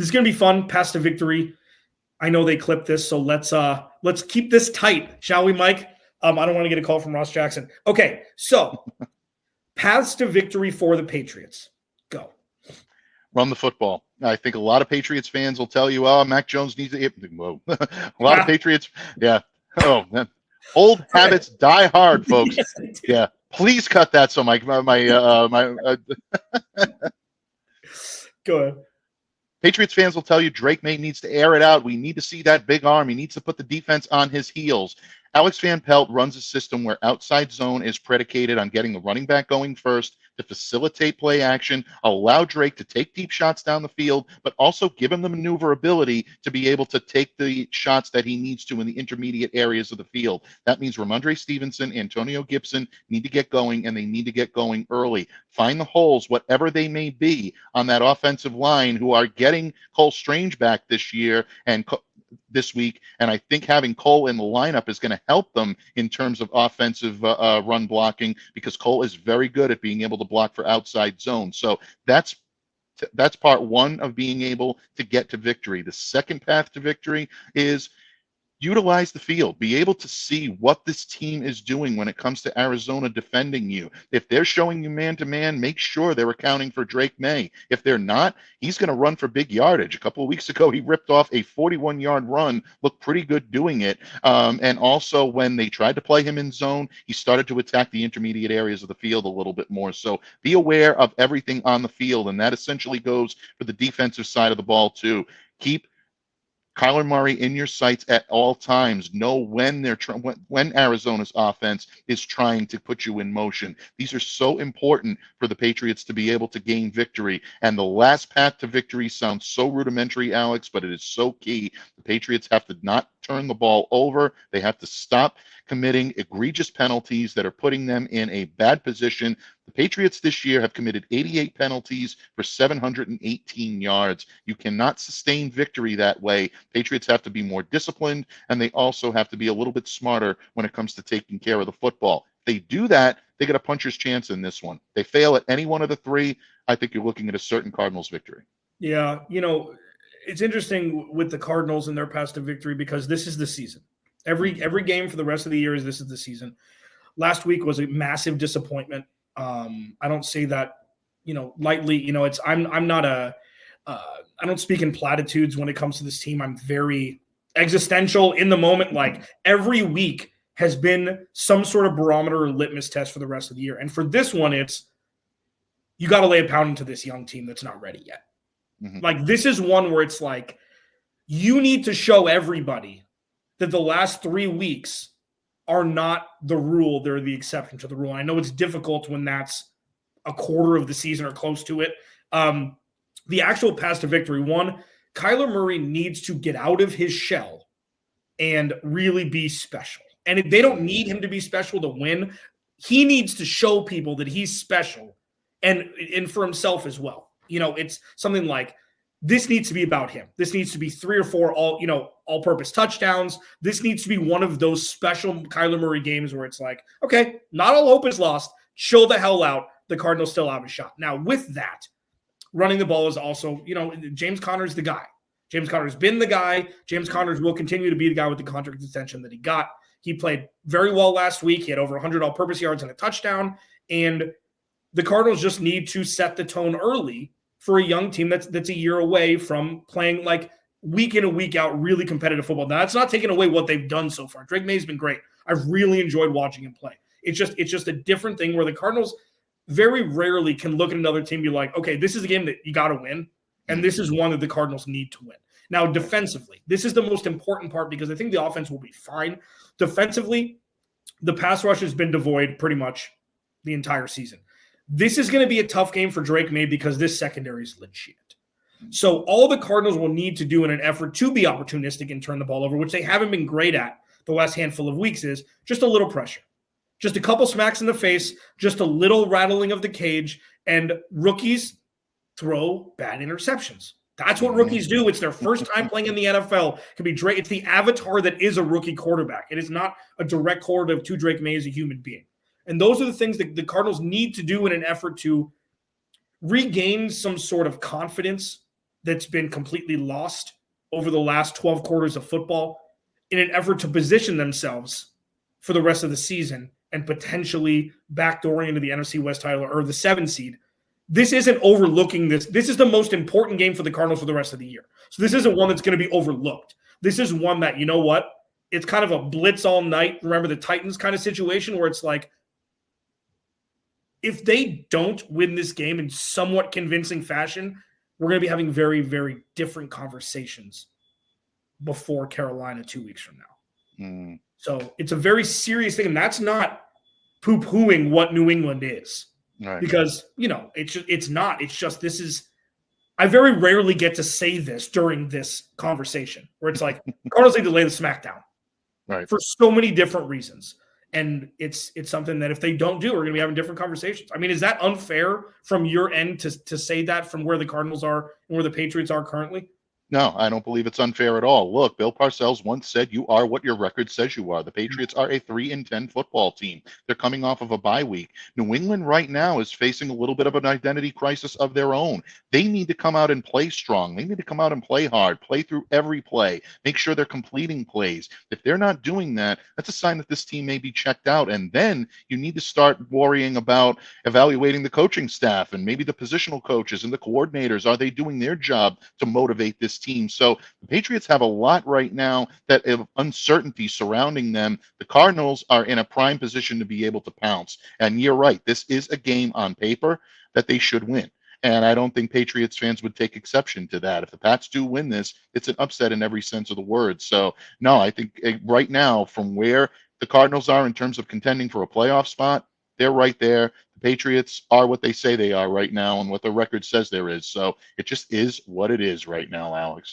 This is going to be fun. Path to victory. I know they clipped this, so let's keep this tight, shall we, Mike? I don't want to get a call from Ross Jackson. Okay, so paths to victory for the Patriots. Go. Run the football. I think a lot of Patriots fans will tell you, "Oh, Mac Jones needs to." Whoa, a lot of Patriots. Yeah. Oh man, old habits die hard, folks. Yes, yeah. Please cut that. So my Go ahead. Patriots fans will tell you Drake May needs to air it out. We need to see that big arm. He needs to put the defense on his heels. Alex Van Pelt runs a system where outside zone is predicated on getting the running back going first to facilitate play action, allow Drake to take deep shots down the field, but also give him the maneuverability to be able to take the shots that he needs to in the intermediate areas of the field. That means Ramondre Stevenson, Antonio Gibson need to get going, and they need to get going early. Find the holes, whatever they may be, on that offensive line who are getting Cole Strange back this year and this week, and I think having Cole in the lineup is going to help them in terms of offensive run blocking, because Cole is very good at being able to block for outside zones. So that's part one of being able to get to victory. The second path to victory is utilize the field. Be able to see what this team is doing when it comes to Arizona defending you. If they're showing you man-to-man, make sure they're accounting for Drake May. If they're not, he's going to run for big yardage. A couple of weeks ago, he ripped off a 41-yard run, looked pretty good doing it. And also, when they tried to play him in zone, he started to attack the intermediate areas of the field a little bit more. So be aware of everything on the field, and that essentially goes for the defensive side of the ball too. Keep Kyler Murray in your sights at all times. Know when when Arizona's offense is trying to put you in motion. These are so important for the Patriots to be able to gain victory. And the last path to victory sounds so rudimentary, Alex, but it is so key. The Patriots have to not turn the ball over. They have to stop committing egregious penalties that are putting them in a bad position. The Patriots this year have committed 88 penalties for 718 yards. You cannot sustain victory that way. Patriots have to be more disciplined, and they also have to be a little bit smarter when it comes to taking care of the football. If they do that, they get a puncher's chance in this one. They fail at any one of the three, I think you're looking at a certain Cardinals victory. Yeah, it's interesting with the Cardinals and their path to victory because this is the season. Every game for the rest of the year this is the season. Last week was a massive disappointment. I don't say that, lightly. I'm not I don't speak in platitudes when it comes to this team. I'm very existential in the moment. Like every week has been some sort of barometer or litmus test for the rest of the year. And for this one, it's you got to lay a pound into this young team that's not ready yet. Mm-hmm. Like this is one where it's like you need to show everybody that the last 3 weeks are not the rule. They're the exception to the rule. I know it's difficult when that's a quarter of the season or close to it. The actual path to victory, one, Kyler Murray needs to get out of his shell and really be special. And if they don't need him to be special to win, he needs to show people that he's special and for himself as well. It's something like this needs to be about him. This needs to be 3 or 4 all-purpose touchdowns. This needs to be one of those special Kyler Murray games where it's like, okay, not all hope is lost. Chill the hell out. The Cardinals still have a shot. Now, with that, running the ball is also, James Conner's the guy. James Conner's been the guy. James Conner will continue to be the guy with the contract extension that he got. He played very well last week. He had over 100 all-purpose yards and a touchdown. And the Cardinals just need to set the tone early for a young team that's a year away from playing like week in and week out really competitive football. Now, that's not taking away what they've done so far. Drake May's been great. I've really enjoyed watching him play. It's just a different thing where the Cardinals very rarely can look at another team and be like, okay, this is a game that you got to win, and this is one that the Cardinals need to win. Now, defensively, this is the most important part because I think the offense will be fine. Defensively, the pass rush has been devoid pretty much the entire season. This is going to be a tough game for Drake May because this secondary is legit. So all the Cardinals will need to do in an effort to be opportunistic and turn the ball over, which they haven't been great at the last handful of weeks, is just a little pressure. Just a couple smacks in the face, just a little rattling of the cage, and rookies throw bad interceptions. That's what rookies do. It's their first time playing in the NFL. It can be Drake. It's the avatar that is a rookie quarterback. It is not a direct correlative to Drake May as a human being. And those are the things that the Cardinals need to do in an effort to regain some sort of confidence that's been completely lost over the last 12 quarters of football in an effort to position themselves for the rest of the season and potentially backdooring into the NFC West title or the 7 seed. This isn't overlooking this. This is the most important game for the Cardinals for the rest of the year. So this isn't one that's going to be overlooked. This is one that, you know what? It's kind of a blitz all night. Remember the Titans kind of situation where it's like, if they don't win this game in somewhat convincing fashion, we're going to be having very, very different conversations before Carolina 2 weeks from now. So it's a very serious thing. And that's not poo-pooing what New England is. Right. Because, it's not. It's just this is – I very rarely get to say this during this conversation where it's like Cardinals need to lay the smackdown for so many different reasons. And it's something that if they don't do, we're going to be having different conversations. I mean, is that unfair from your end to say that from where the Cardinals are and where the Patriots are currently? No, I don't believe it's unfair at all. Look, Bill Parcells once said, you are what your record says you are. The Patriots are a 3-10 football team. They're coming off of a bye week. New England right now is facing a little bit of an identity crisis of their own. They need to come out and play strong. They need to come out and play hard, play through every play, make sure they're completing plays. If they're not doing that, that's a sign that this team may be checked out. And then you need to start worrying about evaluating the coaching staff and maybe the positional coaches and the coordinators. Are they doing their job to motivate this team? So the Patriots have a lot right now that of uncertainty surrounding them. The Cardinals are in a prime position to be able to pounce. And you're right. This is a game on paper that they should win. And I don't think Patriots fans would take exception to that. If the Pats do win this, it's an upset in every sense of the word. So, no, I think right now, from where the Cardinals are in terms of contending for a playoff spot, they're right there. The Patriots are what they say they are right now and what the record says there is. So it just is what it is right now, Alex.